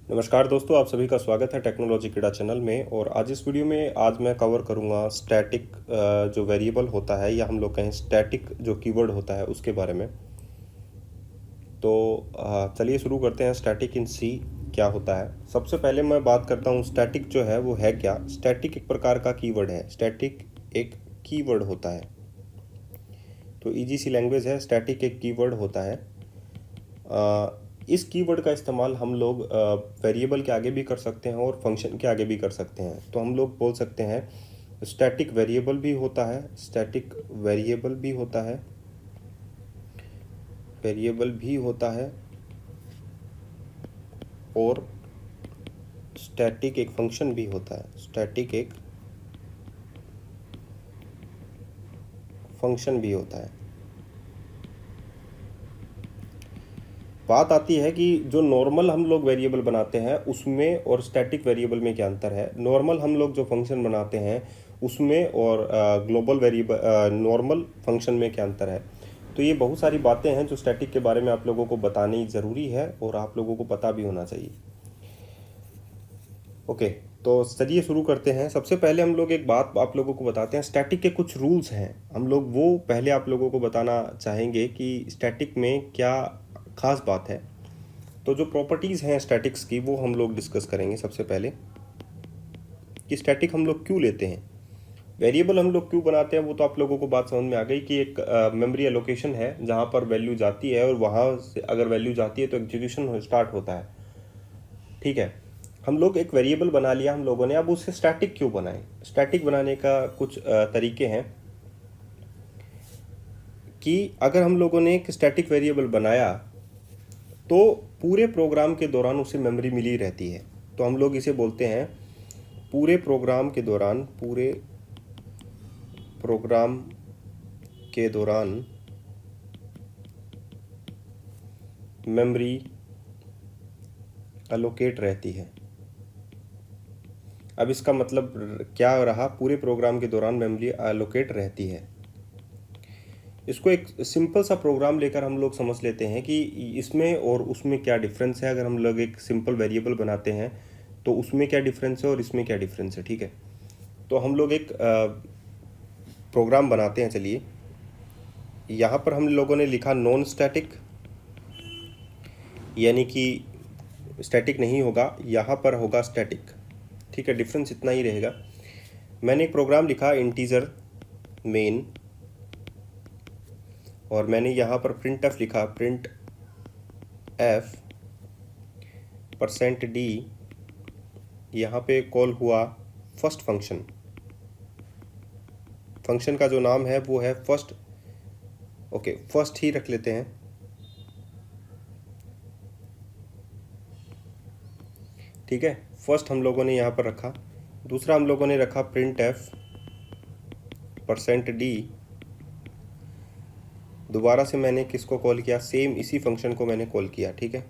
नमस्कार दोस्तों, आप सभी का स्वागत है टेक्नोलॉजी कीड़ा चैनल में। और आज इस वीडियो में मैं कवर करूंगा स्टैटिक जो वेरिएबल होता है, या हम लोग कहें स्टैटिक जो कीवर्ड होता है उसके बारे में। तो चलिए शुरू करते हैं। स्टैटिक इन सी क्या होता है। सबसे पहले मैं बात करता हूँ स्टैटिक जो है वो है क्या। स्टैटिक एक प्रकार का कीवर्ड है। स्टैटिक एक कीवर्ड होता है, तो इजी सी लैंग्वेज है। स्टैटिक एक कीवर्ड होता है। इस कीवर्ड का इस्तेमाल हम लोग वेरिएबल के आगे भी कर सकते हैं और फंक्शन के आगे भी कर सकते हैं। तो हम लोग बोल सकते हैं स्टैटिक वेरिएबल भी होता है, स्टैटिक वेरिएबल भी होता है, वेरिएबल भी होता है, और स्टैटिक एक फंक्शन भी होता है। स्टैटिक एक फंक्शन भी होता है। बात आती है कि जो नॉर्मल हम लोग वेरिएबल बनाते हैं उसमें और स्टैटिक वेरिएबल में क्या अंतर है। नॉर्मल हम लोग जो फंक्शन बनाते हैं उसमें और ग्लोबल वेरिएबल नॉर्मल फंक्शन में क्या अंतर है। तो ये बहुत सारी बातें हैं जो स्टैटिक के बारे में आप लोगों को बतानी ज़रूरी है और आप लोगों को पता भी होना चाहिए। ओके, तो चलिए शुरू करते हैं। सबसे पहले हम लोग एक बात आप लोगों को बताते हैं। स्टैटिक के कुछ रूल्स हैं, हम लोग वो पहले आप लोगों को बताना चाहेंगे कि स्टैटिक में क्या खास बात है। तो जो प्रॉपर्टीज़ हैं स्टैटिक्स की वो हम लोग डिस्कस करेंगे। सबसे पहले कि स्टैटिक हम लोग क्यों लेते हैं, वेरिएबल हम लोग क्यों बनाते हैं, वो तो आप लोगों को बात समझ में आ गई कि एक मेमोरी एलोकेशन है जहाँ पर वैल्यू जाती है और वहाँ से अगर वैल्यू जाती है तो एग्जीक्यूशन स्टार्ट होता है। ठीक है, हम लोग एक वेरिएबल बना लिया हम लोगों ने, अब उसे स्टैटिक क्यों बनाए। स्टैटिक बनाने का कुछ तरीके हैं कि अगर हम लोगों ने एक स्टैटिक वेरिएबल बनाया तो पूरे प्रोग्राम के दौरान उसे मेमोरी मिली रहती है। तो हम लोग इसे बोलते हैं पूरे प्रोग्राम के दौरान, पूरे प्रोग्राम के दौरान मेमोरी एलोकेट रहती है। अब इसका मतलब क्या रहा, पूरे प्रोग्राम के दौरान मेमोरी एलोकेट रहती है। इसको एक सिंपल सा प्रोग्राम लेकर हम लोग समझ लेते हैं कि इसमें और उसमें क्या डिफरेंस है। अगर हम लोग एक सिंपल वेरिएबल बनाते हैं तो उसमें क्या डिफरेंस है और इसमें क्या डिफरेंस है। ठीक है, तो हम लोग एक प्रोग्राम बनाते हैं। चलिए, यहाँ पर हम लोगों ने लिखा नॉन स्टैटिक, यानी कि स्टैटिक नहीं होगा, यहाँ पर होगा स्टैटिक। ठीक है, डिफरेंस इतना ही रहेगा। मैंने एक प्रोग्राम लिखा इंटीजर मेन, और मैंने यहाँ पर प्रिंट एफ लिखा, प्रिंट एफ %d। यहाँ पे कॉल हुआ फर्स्ट फंक्शन। फंक्शन का जो नाम है वो है फर्स्ट। ओके, फर्स्ट ही रख लेते हैं। ठीक है, फर्स्ट हम लोगों ने यहाँ पर रखा। दूसरा हम लोगों ने रखा प्रिंट एफ %d। दोबारा से मैंने किसको कॉल किया, सेम इसी फंक्शन को मैंने कॉल किया। ठीक है,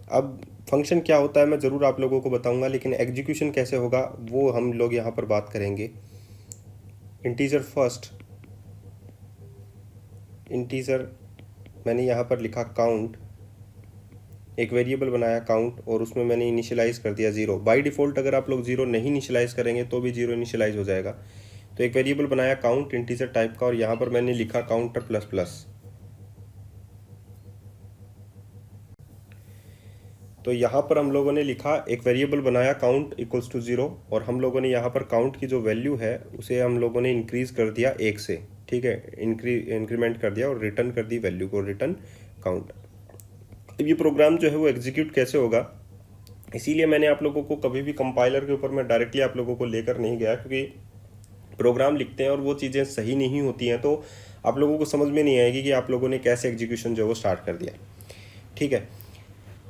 अब फंक्शन क्या होता है मैं ज़रूर आप लोगों को बताऊंगा, लेकिन एग्जीक्यूशन कैसे होगा वो हम लोग यहाँ पर बात करेंगे। इंटीजर फर्स्ट, इंटीजर मैंने यहाँ पर लिखा काउंट, एक वेरिएबल बनाया काउंट, और उसमें मैंने इनिशियलाइज़ कर दिया 0। बाय डिफ़ॉल्ट अगर आप लोग 0 नहीं इनिशियलाइज़ करेंगे तो भी 0 इनिशियलाइज़ हो जाएगा। तो एक वेरिएबल बनाया काउंट इंटीजर टाइप का, और यहाँ पर मैंने लिखा काउंटर प्लस प्लस। तो यहाँ पर हम लोगों ने लिखा, एक वेरिएबल बनाया काउंट इक्वल्स टू 0, और हम लोगों ने यहाँ पर काउंट की जो वैल्यू है उसे हम लोगों ने इंक्रीज़ कर दिया 1 से। ठीक है, इंक्रीमेंट कर दिया और रिटर्न कर दी वैल्यू को, रिटर्न काउंट। अब ये प्रोग्राम जो है वो एग्जीक्यूट कैसे होगा, इसीलिए मैंने आप लोगों को कभी भी कंपाइलर के ऊपर मैं डायरेक्टली आप लोगों को लेकर नहीं गया, क्योंकि प्रोग्राम लिखते हैं और वो चीज़ें सही नहीं होती हैं तो आप लोगों को समझ में नहीं आएगी कि आप लोगों ने कैसे एग्जीक्यूशन जो है वो स्टार्ट कर दिया। ठीक है,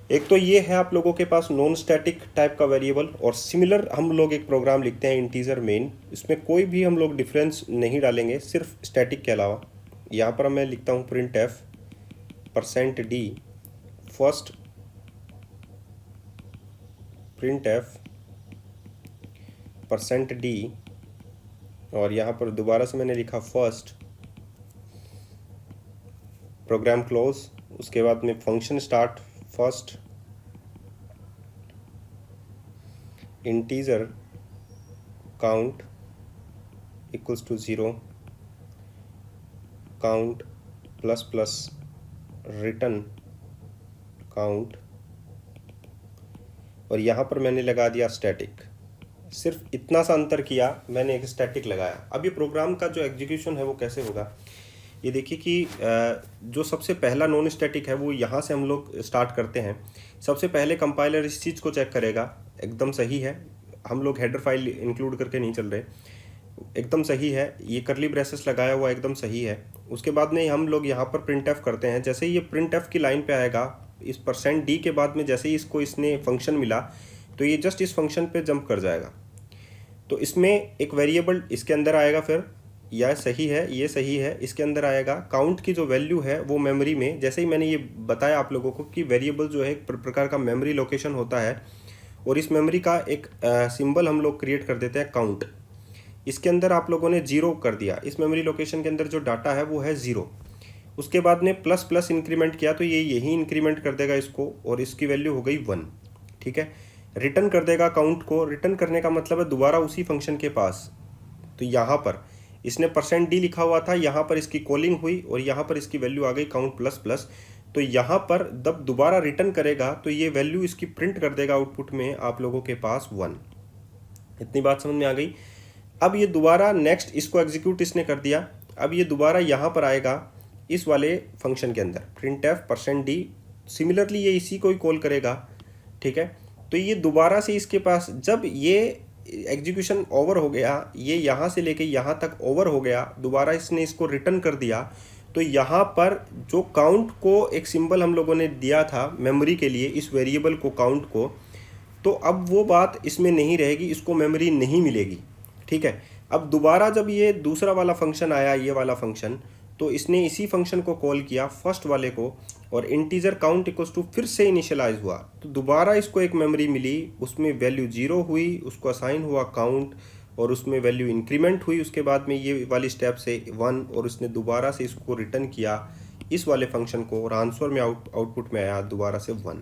एक तो ये है आप लोगों के पास नॉन स्टैटिक टाइप का वेरिएबल, और सिमिलर हम लोग एक प्रोग्राम लिखते हैं इंटीजर मेन। इसमें कोई भी हम लोग डिफरेंस नहीं डालेंगे सिर्फ स्टैटिक के अलावा। यहाँ पर मैं लिखता हूँ print F %d first, print F %d, और यहाँ पर दोबारा से मैंने लिखा फर्स्ट, प्रोग्राम क्लोज। उसके बाद में function start first, integer count equals to 0, count plus plus return count, और यहाँ पर मैंने लगा दिया स्टैटिक। सिर्फ इतना सा अंतर किया, मैंने एक स्टैटिक लगाया। अब ये प्रोग्राम का जो एग्जीक्यूशन है वो कैसे होगा, ये देखिए कि जो सबसे पहला नॉन स्टैटिक है वो यहाँ से हम लोग स्टार्ट करते हैं। सबसे पहले कंपाइलर इस चीज़ को चेक करेगा, एकदम सही है, हम लोग हेडर फाइल इंक्लूड करके नहीं चल रहे, एकदम सही है, ये करली ब्रेसेस लगाया हुआ एकदम सही है। उसके बाद में हम लोग यहाँ पर प्रिंट एफ करते हैं। जैसे ही ये प्रिंट एफ की लाइन पे आएगा, इस %d के बाद में जैसे ही इसको इसने फंक्शन मिला तो ये जस्ट इस फंक्शन पे जंप कर जाएगा। तो इसमें एक वेरिएबल इसके अंदर आएगा, फिर यह सही है, ये सही है, इसके अंदर आएगा। काउंट की जो वैल्यू है वो मेमोरी में, जैसे ही मैंने ये बताया आप लोगों को कि वेरिएबल जो है एक प्रकार का मेमोरी लोकेशन होता है, और इस मेमोरी का एक सिंबल हम लोग क्रिएट कर देते हैं काउंट। इसके अंदर आप लोगों ने 0 कर दिया, इस मेमोरी लोकेशन के अंदर जो डाटा है वो है 0। उसके बाद में प्लस प्लस इंक्रीमेंट किया तो ये यही इंक्रीमेंट कर देगा इसको, और इसकी वैल्यू हो गई 1। ठीक है, रिटर्न कर देगा काउंट को। रिटर्न करने का मतलब है दोबारा उसी फंक्शन के पास। तो यहाँ पर इसने %d लिखा हुआ था, यहाँ पर इसकी कॉलिंग हुई और यहाँ पर इसकी वैल्यू आ गई काउंट प्लस प्लस। तो यहाँ पर जब दोबारा रिटर्न करेगा तो ये वैल्यू इसकी प्रिंट कर देगा आउटपुट में आप लोगों के पास 1। इतनी बात समझ में आ गई। अब ये दोबारा नेक्स्ट इसको एग्जीक्यूट इसने कर दिया। अब ये दोबारा यहाँ पर आएगा इस वाले फंक्शन के अंदर printf %d, सिमिलरली ये इसी को ही कॉल करेगा। ठीक है, तो ये दोबारा से इसके पास जब ये एग्जीक्यूशन ओवर हो गया, ये यहाँ से लेके यहाँ तक ओवर हो गया, दोबारा इसने इसको रिटर्न कर दिया, तो यहाँ पर जो काउंट को एक सिंबल हम लोगों ने दिया था मेमोरी के लिए, इस वेरिएबल को काउंट को, तो अब वो बात इसमें नहीं रहेगी, इसको मेमोरी नहीं मिलेगी। ठीक है, अब दोबारा जब ये दूसरा वाला फंक्शन आया, ये वाला फंक्शन, तो इसने इसी फंक्शन को कॉल किया फर्स्ट वाले को, और इंटीजर काउंट इक्वल्स टू फिर से इनिशियलाइज हुआ, तो दोबारा इसको एक मेमोरी मिली, उसमें वैल्यू 0 हुई, उसको असाइन हुआ काउंट, और उसमें वैल्यू इंक्रीमेंट हुई। उसके बाद में ये वाली स्टेप से 1, और उसने दोबारा से इसको रिटर्न किया इस वाले फंक्शन को, और आंसर में आउटपुट में आया दोबारा से 1।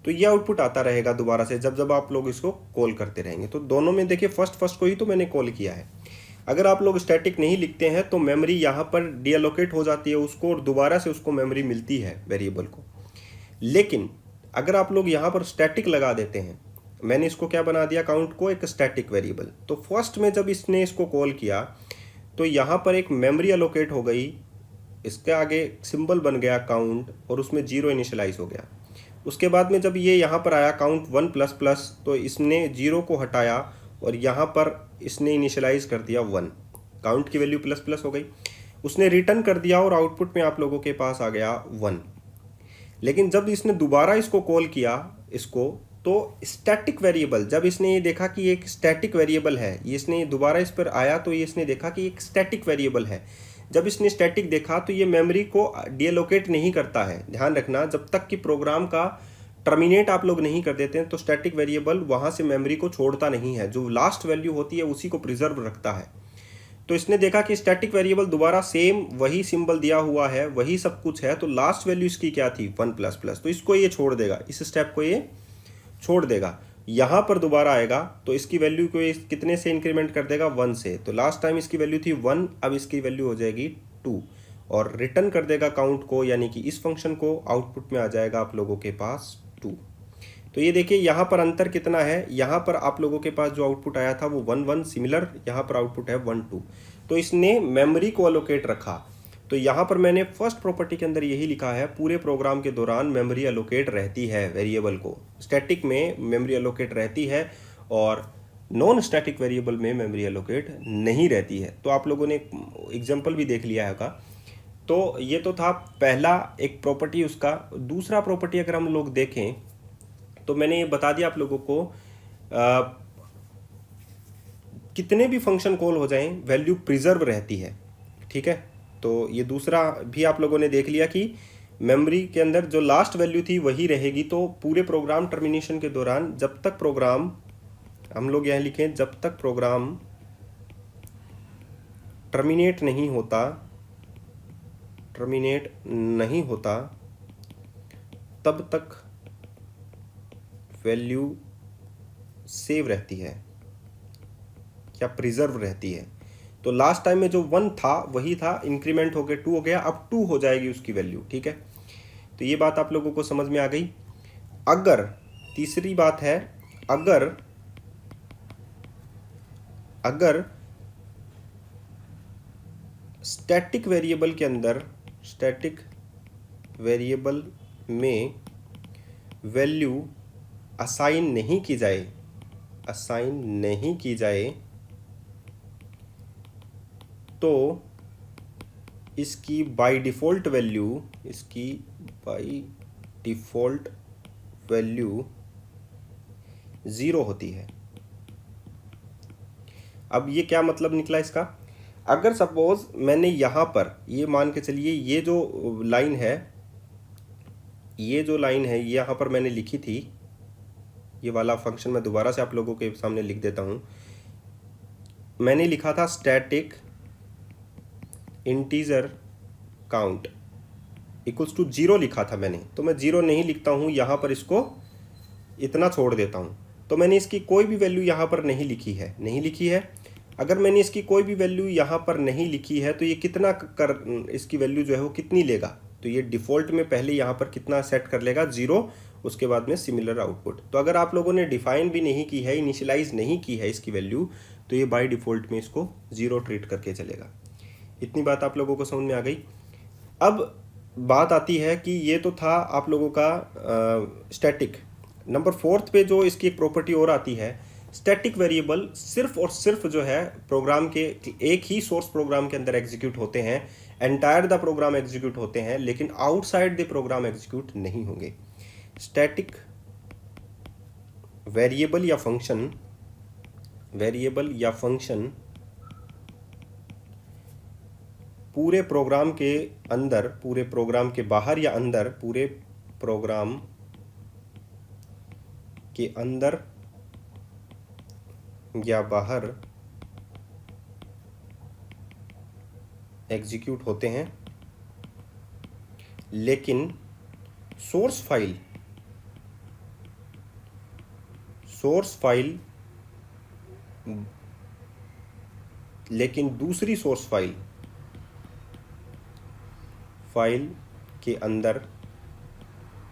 तो ये आउटपुट आता रहेगा दोबारा से जब जब आप लोग इसको कॉल करते रहेंगे। तो दोनों में देखिए फर्स्ट को ही तो मैंने कॉल किया है। अगर आप लोग स्टैटिक नहीं लिखते हैं तो मेमोरी यहाँ पर डीएलोकेट हो जाती है उसको, और दोबारा से उसको मेमोरी मिलती है वेरिएबल को। लेकिन अगर आप लोग यहाँ पर स्टैटिक लगा देते हैं, मैंने इसको क्या बना दिया, काउंट को एक स्टैटिक वेरिएबल, तो फर्स्ट में जब इसने इसको कॉल किया तो यहाँ पर एक मेमोरी अलोकेट हो गई, इसके आगे सिंबल बन गया काउंट, और उसमें 0 इनिशियलाइज हो गया। उसके बाद में जब ये यहाँ पर आया काउंट 1++, तो इसने 0 को हटाया और यहाँ पर इसने इनिशियलाइज कर दिया 1, काउंट की वैल्यू ++ हो गई। उसने रिटर्न कर दिया और आउटपुट में आप लोगों के पास आ गया 1। लेकिन जब इसने दोबारा इसको कॉल किया इसको, तो स्टैटिक वेरिएबल, जब इसने ये देखा कि एक स्टैटिक वेरिएबल है, ये इसने दोबारा इस पर आया तो ये इसने देखा कि एक स्टैटिक वेरिएबल है। जब इसने स्टैटिक देखा तो ये मेमोरी को डीएलोकेट नहीं करता है। ध्यान रखना, जब तक कि प्रोग्राम का टर्मिनेट आप लोग नहीं कर देते हैं तो स्टैटिक वेरिएबल वहाँ से मेमोरी को छोड़ता नहीं है, जो लास्ट वैल्यू होती है उसी को प्रिजर्व रखता है। तो इसने देखा कि स्टैटिक वेरिएबल दोबारा सेम वही सिंबल दिया हुआ है, वही सब कुछ है, तो लास्ट वैल्यू इसकी क्या थी, 1++, तो इसको ये छोड़ देगा, इस स्टेप को ये छोड़ देगा। यहाँ पर दोबारा आएगा तो इसकी वैल्यू को कितने से इंक्रीमेंट कर देगा, 1 से। तो लास्ट टाइम इसकी वैल्यू थी 1, अब इसकी वैल्यू हो जाएगी 2, और रिटर्न कर देगा काउंट को, यानी कि इस फंक्शन को, आउटपुट में आ जाएगा आप लोगों के पास 2। तो ये देखिए यहाँ पर अंतर कितना है, यहाँ पर आप लोगों के पास जो आउटपुट आया था वो 1 1, सिमिलर यहाँ पर आउटपुट है 1 2। तो इसने मेमोरी को अलोकेट रखा। तो यहाँ पर मैंने फर्स्ट प्रॉपर्टी के अंदर यही लिखा है, पूरे प्रोग्राम के दौरान मेमोरी अलोकेट रहती है वेरिएबल को। स्टैटिक में मेमोरी अलोकेट रहती है और नॉन स्टैटिक वेरिएबल में मेमोरी अलोकेट नहीं रहती है। तो आप लोगों ने एग्जाम्पल भी देख लिया होगा। तो ये तो था पहला एक प्रॉपर्टी उसका। दूसरा प्रॉपर्टी अगर हम लोग देखें तो मैंने ये बता दिया आप लोगों को, कितने भी फंक्शन कॉल हो जाएं वैल्यू प्रिजर्व रहती है। ठीक है, तो ये दूसरा भी आप लोगों ने देख लिया कि मेमोरी के अंदर जो लास्ट वैल्यू थी वही रहेगी। तो पूरे प्रोग्राम टर्मिनेशन के दौरान जब तक प्रोग्राम, हम लोग यहाँ लिखें, जब तक प्रोग्राम टर्मिनेट नहीं होता तब तक वैल्यू सेव रहती है या प्रिजर्व रहती है। तो लास्ट टाइम में जो 1 था वही था, इंक्रीमेंट होकर 2 हो गया, अब 2 हो जाएगी उसकी वैल्यू। ठीक है, तो ये बात आप लोगों को समझ में आ गई। अगर तीसरी बात है, अगर स्टैटिक वेरिएबल के अंदर, स्टैटिक वेरिएबल में वैल्यू असाइन नहीं की जाए, तो इसकी बाय डिफ़ॉल्ट वैल्यू 0 होती है। अब ये क्या मतलब निकला इसका? अगर सपोज मैंने यहाँ पर ये मान के चलिए, ये जो लाइन है ये यहाँ पर मैंने लिखी थी, ये वाला फंक्शन मैं दोबारा से आप लोगों के सामने लिख देता हूँ। मैंने लिखा था static integer count equals to 0 लिखा था मैंने, तो मैं 0 नहीं लिखता हूँ, यहाँ पर इसको इतना छोड़ देता हूँ। तो मैंने इसकी कोई भी वैल्यू यहाँ पर नहीं लिखी है। अगर मैंने इसकी कोई भी वैल्यू यहाँ पर नहीं लिखी है तो ये कितना इसकी वैल्यू जो है वो कितनी लेगा? तो ये डिफ़ॉल्ट में पहले यहाँ पर कितना सेट कर लेगा? 0, उसके बाद में सिमिलर आउटपुट। तो अगर आप लोगों ने डिफाइन भी नहीं की है, इनिशियलाइज नहीं की है इसकी वैल्यू, तो ये बाय डिफ़ॉल्ट में इसको 0 ट्रीट करके चलेगा। इतनी बात आप लोगों को समझ में आ गई। अब बात आती है कि ये तो था आप लोगों का स्टैटिक। नंबर 4 पे जो इसकी एक प्रॉपर्टी और आती है, स्टैटिक वेरिएबल सिर्फ और सिर्फ जो है प्रोग्राम के एक ही सोर्स प्रोग्राम के अंदर एग्जीक्यूट होते हैं, एंटायर द प्रोग्राम एग्जीक्यूट होते हैं, लेकिन आउटसाइड द प्रोग्राम एग्जीक्यूट नहीं होंगे। स्टैटिक वेरिएबल या फंक्शन पूरे प्रोग्राम के अंदर, पूरे प्रोग्राम के बाहर या अंदर, पूरे प्रोग्राम के अंदर या बाहर एग्जीक्यूट होते हैं, लेकिन सोर्स फाइल लेकिन दूसरी सोर्स फाइल के अंदर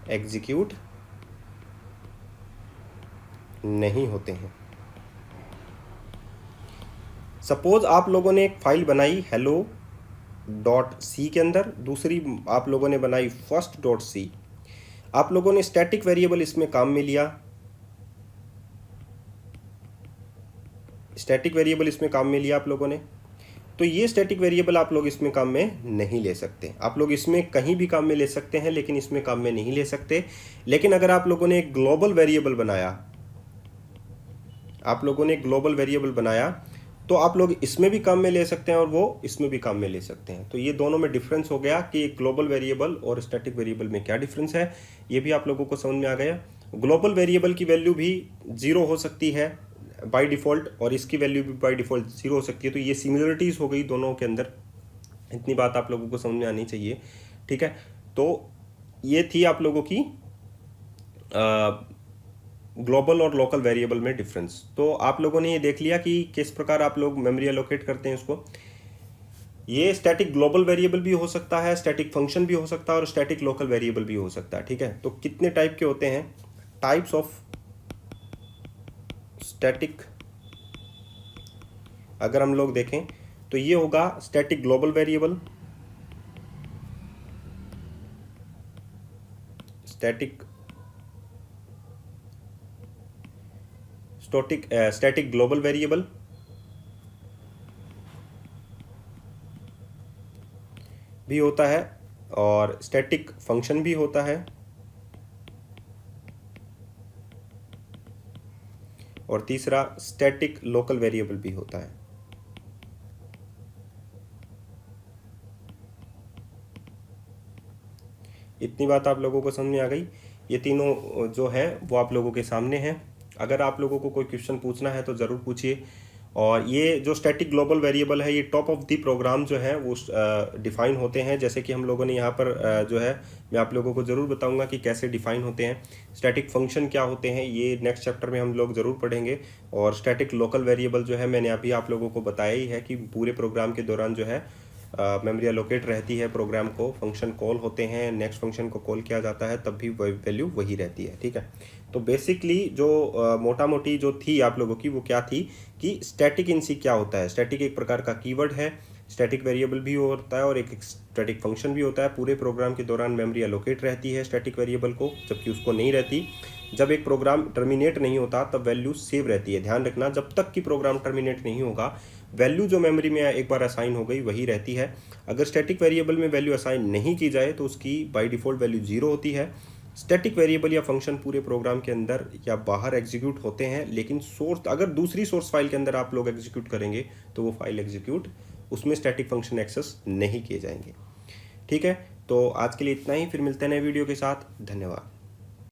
एग्जीक्यूट नहीं होते हैं। सपोज आप लोगों ने एक फाइल बनाई hello.c के अंदर, दूसरी आप लोगों ने बनाई first.c। आप लोगों ने स्टैटिक वेरिएबल इसमें काम में लिया, आप लोगों ने। तो ये स्टैटिक वेरिएबल आप लोग इसमें काम में नहीं ले सकते। आप लोग इसमें कहीं भी काम में ले सकते हैं, लेकिन इसमें काम में नहीं ले सकते। लेकिन अगर आप लोगों ने एक ग्लोबल वेरिएबल बनाया, तो आप लोग इसमें भी काम में ले सकते हैं और वो इसमें भी काम में ले सकते हैं। तो ये दोनों में डिफरेंस हो गया कि ग्लोबल वेरिएबल और स्टैटिक वेरिएबल में क्या डिफरेंस है, ये भी आप लोगों को समझ में आ गया। ग्लोबल वेरिएबल की वैल्यू भी 0 हो सकती है बाय डिफ़ॉल्ट, और इसकी वैल्यू भी बाय डिफ़ॉल्ट 0 हो सकती है। तो ये सिमिलरिटीज़ हो गई दोनों के अंदर। इतनी बात आप लोगों को समझ में आनी चाहिए। ठीक है, तो ये थी आप लोगों की ग्लोबल और लोकल वेरिएबल में डिफरेंस। तो आप लोगों ने ये देख लिया कि किस प्रकार आप लोग मेमोरी एलोकेट करते हैं इसको। ये स्टैटिक ग्लोबल वेरिएबल भी हो सकता है, स्टैटिक फंक्शन भी हो सकता है, और स्टैटिक लोकल वेरिएबल भी हो सकता है। ठीक है, तो कितने टाइप के होते हैं? टाइप्स ऑफ स्टैटिक अगर हम लोग देखें तो ये होगा static global variable, static global variable, भी होता है, और स्टैटिक फंक्शन भी होता है, और तीसरा स्टैटिक लोकल वेरिएबल भी होता है। इतनी बात आप लोगों को समझ में आ गई। ये तीनों जो है वो आप लोगों के सामने हैं। अगर आप लोगों को कोई क्वेश्चन पूछना है तो ज़रूर पूछिए, और ये जो स्टैटिक ग्लोबल वेरिएबल है ये टॉप ऑफ द प्रोग्राम जो है वो डिफाइन होते हैं। जैसे कि हम लोगों ने यहाँ पर जो है मैं आप लोगों को ज़रूर बताऊंगा कि कैसे डिफाइन होते हैं। स्टैटिक फंक्शन क्या होते हैं ये नेक्स्ट चैप्टर में हम लोग ज़रूर पढ़ेंगे। और स्टैटिक लोकल वेरिएबल जो है मैंने अभी आप लोगों को बताया ही है कि पूरे प्रोग्राम के दौरान जो है मेमोरी एलोकेट रहती है, प्रोग्राम को फंक्शन कॉल होते हैं, नेक्स्ट फंक्शन को कॉल किया जाता है तब भी वैल्यू वही रहती है। ठीक है, तो बेसिकली जो मोटा मोटी जो थी आप लोगों की वो क्या थी कि स्टैटिक इन सी क्या होता है। स्टैटिक एक प्रकार का कीवर्ड है, स्टैटिक वेरिएबल भी होता है और एक स्टैटिक फंक्शन भी होता है। पूरे प्रोग्राम के दौरान मेमोरी एलोकेट रहती है स्टैटिक वेरिएबल को, जबकि उसको नहीं रहती। जब एक प्रोग्राम टर्मिनेट नहीं होता तब वैल्यू सेव रहती है। ध्यान रखना, जब तक कि प्रोग्राम टर्मिनेट नहीं होगा वैल्यू जो मेमोरी में एक बार असाइन हो गई वही रहती है। अगर स्टैटिक वेरिएबल में वैल्यू असाइन नहीं की जाए तो उसकी बाय डिफ़ॉल्ट वैल्यू 0 होती है। स्टैटिक वेरिएबल या फंक्शन पूरे प्रोग्राम के अंदर या बाहर एग्जीक्यूट होते हैं, लेकिन सोर्स अगर दूसरी सोर्स फाइल के अंदर आप लोग एग्जीक्यूट करेंगे तो वो फाइल एग्जीक्यूट उसमें स्टैटिक फंक्शन एक्सेस नहीं किए जाएंगे। ठीक है, तो आज के लिए इतना ही, फिर मिलते हैं नए वीडियो के साथ। धन्यवाद।